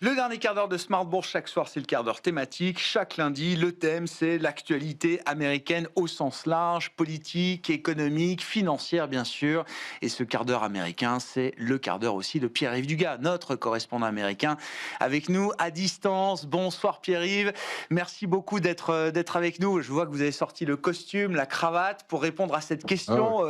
Le dernier quart d'heure de Smart Bourse, chaque soir, c'est le quart d'heure thématique. Chaque lundi, le thème, c'est l'actualité américaine au sens large, politique, économique, financière, bien sûr. Et ce quart d'heure américain, c'est le quart d'heure aussi de Pierre-Yves Dugas, notre correspondant américain, avec nous à distance. Bonsoir Pierre-Yves, merci beaucoup d'être avec nous. Je vois que vous avez sorti le costume, la cravate pour répondre à cette Ah ouais. question.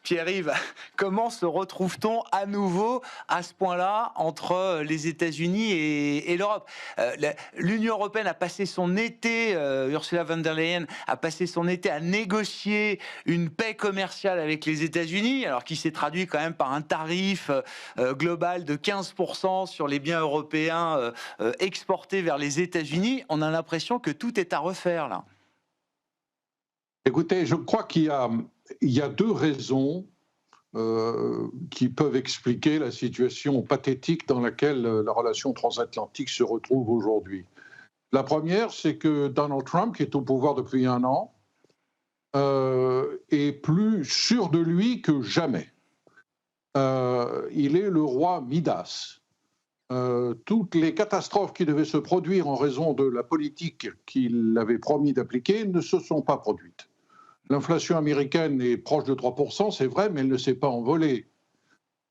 Pierre-Yves, comment se retrouve-t-on à nouveau à ce point-là entre les États-Unis et l'Europe? L'Union européenne a passé son été, Ursula von der Leyen a passé son été à négocier une paix commerciale avec les États-Unis, alors qui s'est traduit quand même par un tarif global de 15% sur les biens européens exportés vers les États-Unis. On a l'impression que tout est à refaire là. Écoutez, je crois qu'il y a deux raisons qui peuvent expliquer la situation pathétique dans laquelle la relation transatlantique se retrouve aujourd'hui. La première, c'est que Donald Trump, qui est au pouvoir depuis un an, est plus sûr de lui que jamais. Il est le roi Midas. Toutes les catastrophes qui devaient se produire en raison de la politique qu'il avait promis d'appliquer ne se sont pas produites. L'inflation américaine est proche de 3%, c'est vrai, mais elle ne s'est pas envolée.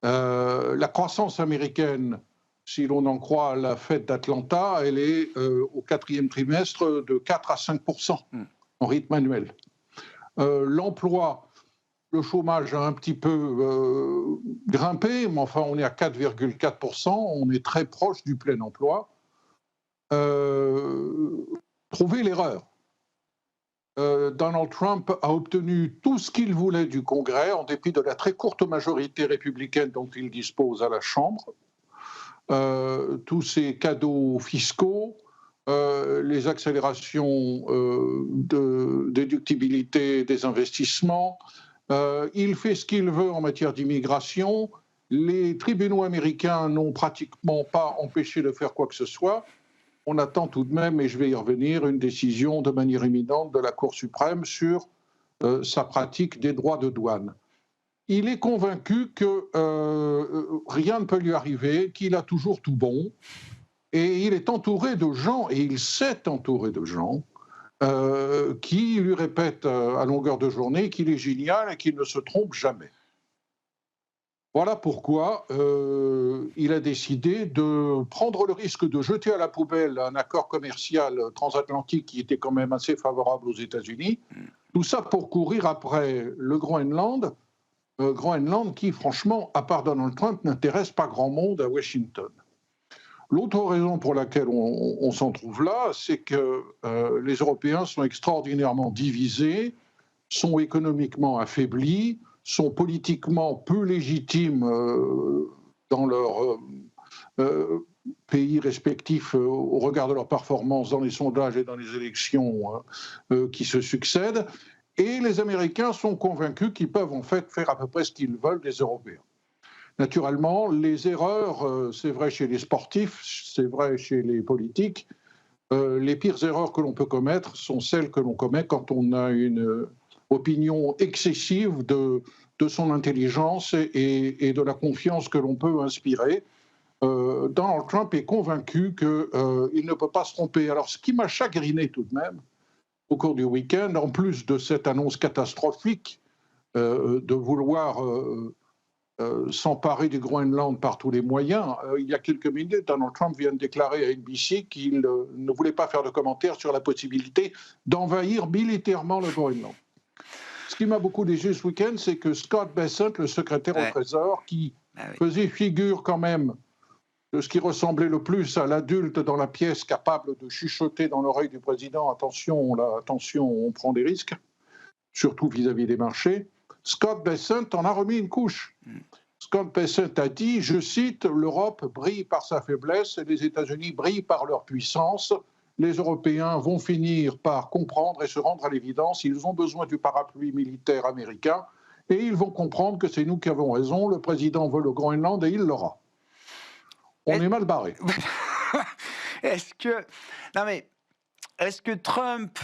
La croissance américaine, si l'on en croit la Fed d'Atlanta, elle est au quatrième trimestre de 4 à 5% en rythme annuel. L'emploi, le chômage a un petit peu grimpé, mais enfin on est à 4,4%, on est très proche du plein emploi. Trouvez l'erreur. Donald Trump a obtenu tout ce qu'il voulait du Congrès, en dépit de la très courte majorité républicaine dont il dispose à la Chambre. Tous ces cadeaux fiscaux, les accélérations de déductibilité des investissements. Il fait ce qu'il veut en matière d'immigration. Les tribunaux américains n'ont pratiquement pas empêché de faire quoi que ce soit. On attend tout de même, et je vais y revenir, une décision de manière imminente de la Cour suprême sur sa pratique des droits de douane. Il est convaincu que rien ne peut lui arriver, qu'il a toujours tout bon, et il est entouré de gens, et il s'est entouré de gens, qui lui répètent à longueur de journée qu'il est génial et qu'il ne se trompe jamais. Voilà pourquoi il a décidé de prendre le risque de jeter à la poubelle un accord commercial transatlantique qui était quand même assez favorable aux États-Unis. Tout ça pour courir après le Groenland, Groenland qui, franchement, à part Donald Trump, n'intéresse pas grand monde à Washington. L'autre raison pour laquelle on s'en trouve là, c'est que les Européens sont extraordinairement divisés, sont économiquement affaiblis, sont politiquement peu légitimes dans leurs pays respectifs au regard de leurs performances dans les sondages et dans les élections qui se succèdent. Et les Américains sont convaincus qu'ils peuvent en fait faire à peu près ce qu'ils veulent des Européens. Naturellement, les erreurs, c'est vrai chez les sportifs, c'est vrai chez les politiques, les pires erreurs que l'on peut commettre sont celles que l'on commet quand on a une opinion excessive de son intelligence et de la confiance que l'on peut inspirer. Donald Trump est convaincu qu'il ne peut pas se tromper. Alors, ce qui m'a chagriné tout de même, au cours du week-end, en plus de cette annonce catastrophique de vouloir s'emparer du Groenland par tous les moyens, il y a quelques minutes, Donald Trump vient de déclarer à NBC qu'il ne voulait pas faire de commentaires sur la possibilité d'envahir militairement le Groenland. Ce qui m'a beaucoup déçu ce week-end, c'est que Scott Bessent, le secrétaire au Trésor, qui faisait figure quand même de ce qui ressemblait le plus à l'adulte dans la pièce capable de chuchoter dans l'oreille du président « attention, là, attention, on prend des risques », surtout vis-à-vis des marchés, Scott Bessent en a remis une couche. Scott Bessent a dit, je cite, « L'Europe brille par sa faiblesse et les États-Unis brillent par leur puissance. Les Européens vont finir par comprendre et se rendre à l'évidence. Ils ont besoin du parapluie militaire américain et ils vont comprendre que c'est nous qui avons raison. Le président veut le Groenland et il l'aura. » On est mal barré. Est-ce que Trump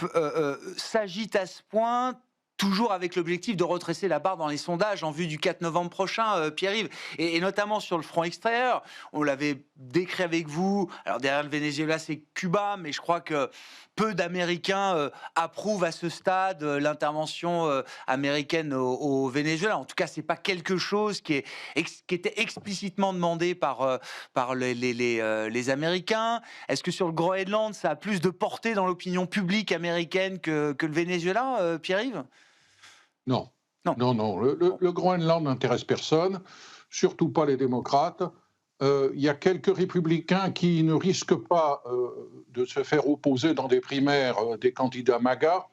s'agite à ce point toujours avec l'objectif de retresser la barre dans les sondages en vue du 4 novembre prochain, Pierre-Yves, et notamment sur le front extérieur. On l'avait décrit avec vous. Alors derrière le Venezuela, c'est Cuba, mais je crois que peu d'Américains approuvent à ce stade l'intervention américaine au Venezuela. En tout cas, c'est pas quelque chose qui était explicitement demandé par les Américains. Est-ce que sur le Groenland, ça a plus de portée dans l'opinion publique américaine que le Venezuela, Pierre-Yves? Non, Non. non, non. Le Groenland n'intéresse personne, surtout pas les démocrates. Il y a quelques républicains qui ne risquent pas de se faire opposer dans des primaires des candidats MAGA,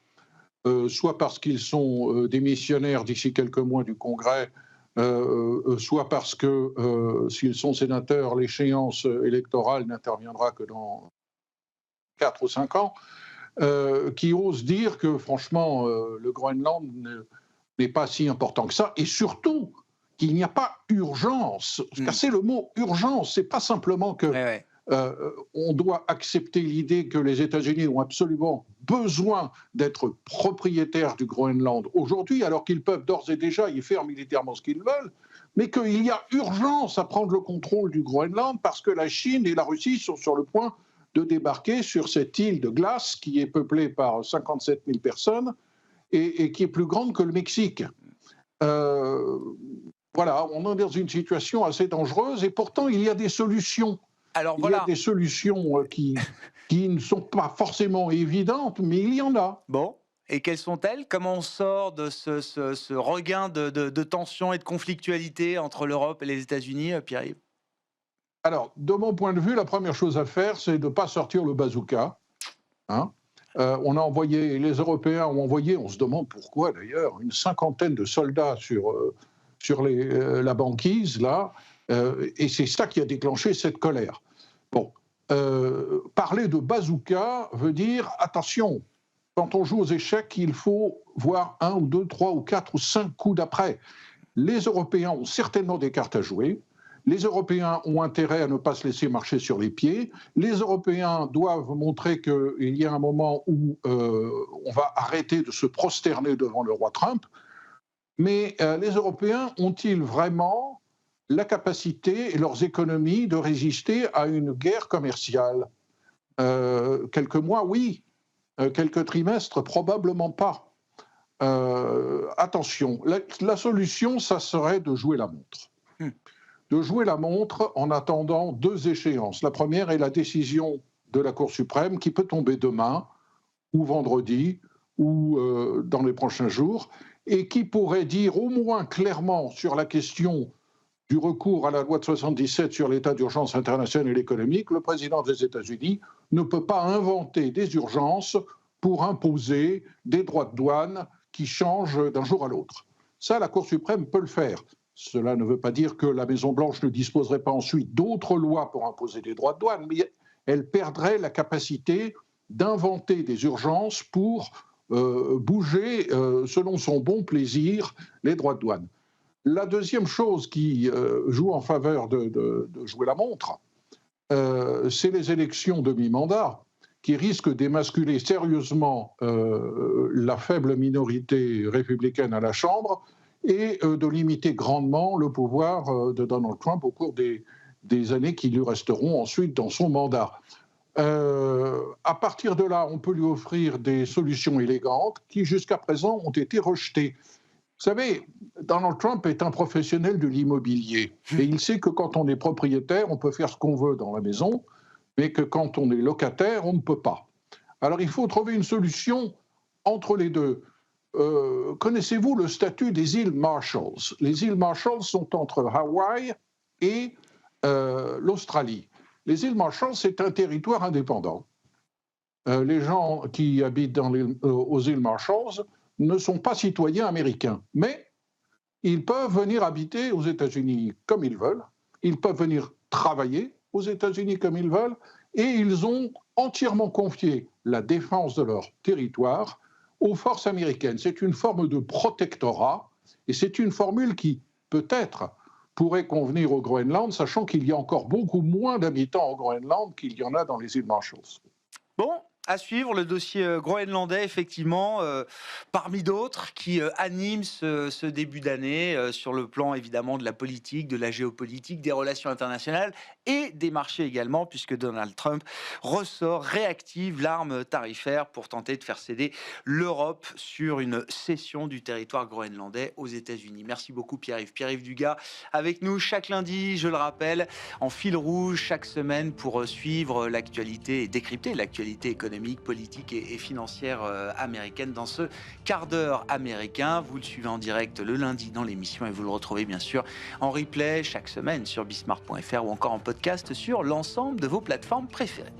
soit parce qu'ils sont démissionnaires d'ici quelques mois du Congrès, soit parce que s'ils sont sénateurs, l'échéance électorale n'interviendra que dans 4 ou 5 ans, qui osent dire que franchement, le Groenland n'est pas si important que ça, et surtout qu'il n'y a pas urgence. Car c'est le mot urgence, c'est pas simplement que on doit accepter l'idée que les États-Unis ont absolument besoin d'être propriétaires du Groenland aujourd'hui, alors qu'ils peuvent d'ores et déjà y faire militairement ce qu'ils veulent, mais qu'il y a urgence à prendre le contrôle du Groenland parce que la Chine et la Russie sont sur le point de débarquer sur cette île de glace qui est peuplée par 57 000 personnes et qui est plus grande que le Mexique. Voilà, on est dans une situation assez dangereuse et pourtant il y a des solutions. Alors, il y a des solutions qui ne sont pas forcément évidentes, mais il y en a. Bon, et quelles sont-elles? Comment on sort de ce regain de tension et de conflictualité entre l'Europe et les États-Unis, Pierre-Yves? Alors, de mon point de vue, la première chose à faire, c'est de ne pas sortir le bazooka. Hein. On a envoyé, les Européens ont envoyé, on se demande pourquoi d'ailleurs, une cinquantaine de soldats sur la banquise, là, et c'est ça qui a déclenché cette colère. Bon, parler de bazooka veut dire, attention, quand on joue aux échecs, il faut voir 1 ou 2, 3 ou 4 ou 5 coups d'après. Les Européens ont certainement des cartes à jouer. Les Européens ont intérêt à ne pas se laisser marcher sur les pieds. Les Européens doivent montrer qu'il y a un moment où on va arrêter de se prosterner devant le roi Trump. Mais les Européens ont-ils vraiment la capacité et leurs économies de résister à une guerre commerciale? Quelques mois, oui. Quelques trimestres, probablement pas. Attention, la solution, ça serait de jouer la montre. De jouer la montre en attendant 2 échéances. La première est la décision de la Cour suprême qui peut tomber demain ou vendredi ou dans les prochains jours et qui pourrait dire au moins clairement sur la question du recours à la loi de 77 sur l'état d'urgence international et économique, le président des États-Unis ne peut pas inventer des urgences pour imposer des droits de douane qui changent d'un jour à l'autre. Ça, la Cour suprême peut le faire. Cela ne veut pas dire que la Maison-Blanche ne disposerait pas ensuite d'autres lois pour imposer des droits de douane, mais elle perdrait la capacité d'inventer des urgences pour bouger, selon son bon plaisir, les droits de douane. La deuxième chose qui joue en faveur de jouer la montre, c'est les élections de mi-mandat qui risquent d'émasculer sérieusement la faible minorité républicaine à la Chambre et de limiter grandement le pouvoir de Donald Trump au cours des années qui lui resteront ensuite dans son mandat. À partir de là, on peut lui offrir des solutions élégantes qui, jusqu'à présent, ont été rejetées. Vous savez, Donald Trump est un professionnel de l'immobilier et il sait que quand on est propriétaire, on peut faire ce qu'on veut dans la maison, mais que quand on est locataire, on ne peut pas. Alors il faut trouver une solution entre les deux. Connaissez-vous le statut des îles Marshalls? Les îles Marshalls sont entre Hawaï et l'Australie. Les îles Marshalls, c'est un territoire indépendant. Les gens qui habitent aux îles Marshalls ne sont pas citoyens américains, mais ils peuvent venir habiter aux États-Unis comme ils veulent, ils peuvent venir travailler aux États-Unis comme ils veulent, et ils ont entièrement confié la défense de leur territoire aux forces américaines. C'est une forme de protectorat, et c'est une formule qui, peut-être, pourrait convenir au Groenland, sachant qu'il y a encore beaucoup moins d'habitants au Groenland qu'il y en a dans les îles Marshalls. Bon, À suivre le dossier groenlandais, effectivement, parmi d'autres qui animent ce début d'année sur le plan évidemment de la politique, de la géopolitique, des relations internationales et des marchés également, puisque Donald Trump réactive l'arme tarifaire pour tenter de faire céder l'Europe sur une cession du territoire groenlandais aux États-Unis. Merci beaucoup Pierre-Yves. Pierre-Yves Dugas avec nous chaque lundi, je le rappelle, en fil rouge chaque semaine pour suivre l'actualité et décrypter l'actualité économique, politique et financière américaine dans ce quart d'heure américain. Vous le suivez en direct le lundi dans l'émission et vous le retrouvez bien sûr en replay chaque semaine sur bismart.fr ou encore en podcast sur l'ensemble de vos plateformes préférées.